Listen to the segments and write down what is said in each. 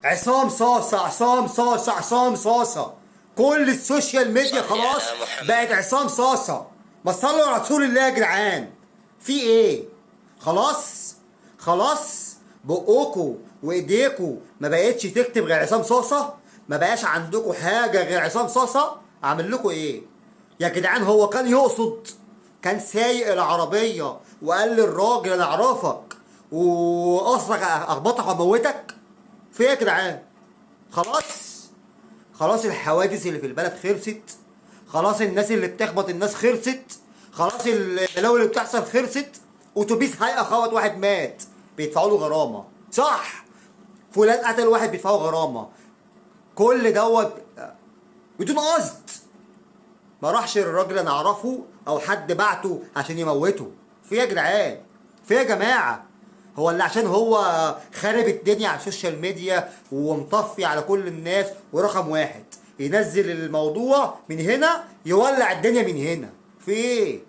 عصام صاصة عصام صاصة عصام صاصة. كل السوشيال ميديا خلاص بقت عصام صاصة. ما تصلوا على رسول الله يا جدعان. في ايه؟ خلاص خلاص. بقكوا وايديكوا ما بقتش تكتب غير عصام صاصة. ما بقاش عندكوا حاجة غير عصام صاصة. اعمل لكم ايه يا جدعان؟ هو كان يقصد، كان سايق العربية وقال للراجل انا اعرفك وقصدك اخبطك واموتك؟ في ايه يا جدعان؟ خلاص خلاص. الحوادث اللي في البلد خلصت. خلاص الناس اللي بتخبط الناس خلصت. خلاص البلاوي اللي بتحصل خلصت. اتوبيس هيئة خبط واحد مات بيدفعوا له غرامة، صح؟ فلان قتل واحد بيدفعوا غرامة. كل دوت بدون قصد. ما راحش الراجل انا اعرفه او حد بعته عشان يموته. في ايه يا جدعان؟ في ايه يا جماعه؟ هو اللي عشان هو خارب الدنيا على السوشيال ميديا ومطفي على كل الناس ورقم واحد ينزل الموضوع من هنا يولع الدنيا من هنا؟ في ايه؟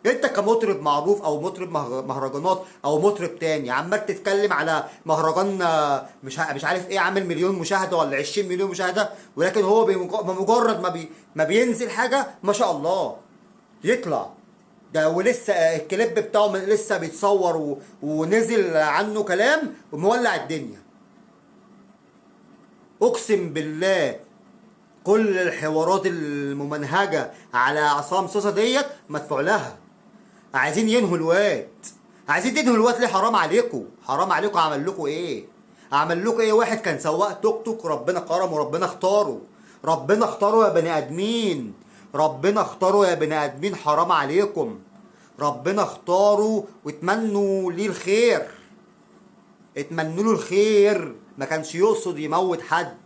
انت كمطرب معروف او مطرب مهرجانات او مطرب تاني عمال تتكلم على مهرجان مش عارف ايه عامل مليون مشاهده ولا 20 مليون مشاهده، ولكن هو بمجرد ما بينزل حاجه ما شاء الله يطلع ده. ولسه الكليب بتاعه لسه بيتصور ونزل عنه كلام ومولع الدنيا. اقسم بالله كل الحوارات الممنهجه على عصام صوصه ديت مدفوع لها. عايزين ينهوا الواد. عايزين تنهوا الواد ليه؟ حرام عليكم حرام عليكم. عمل لكم ايه؟ عمل لكم ايه؟ واحد كان سواق توك توك ربنا كرمه وربنا اختاره. ربنا اختاره يا بني ادمين. ربنا اختاره يا بني ادمين. حرام عليكم. ربنا اختاره واتمنوا ليه الخير. اتمنوا له الخير. ما كانش يقصد يموت حد.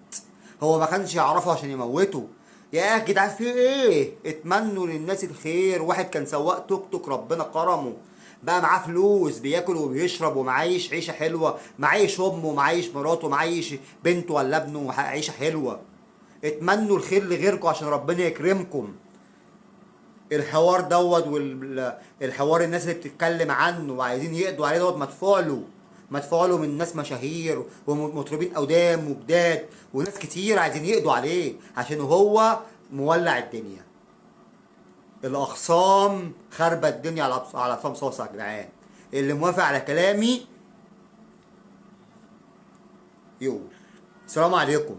هو ما كانش يعرفه عشان يموته. يا جدعان في ايه؟ اتمنوا للناس الخير. واحد كان سواق توك توك ربنا كرمه بقى معاه فلوس بياكل وبيشرب ومعايش عيشه حلوه، معايش امه ومعايش مراته ومعايش بنته ولا ابنه عيشه حلوه. اتمنوا الخير لغيركم عشان ربنا يكرمكم. الحوار دوت والحوار الناس اللي بتتكلم عنه وعايزين يقضوا عليه دوت مدفوع له. مدفوع له من ناس مشاهير ومطربين قدام وجداد وناس كتير عايزين يقضوا عليه عشان هو مولع الدنيا. الاخصام خربت الدنيا على عصام صوصه يا جدعان. اللي موافق على كلامي يقول. السلام عليكم.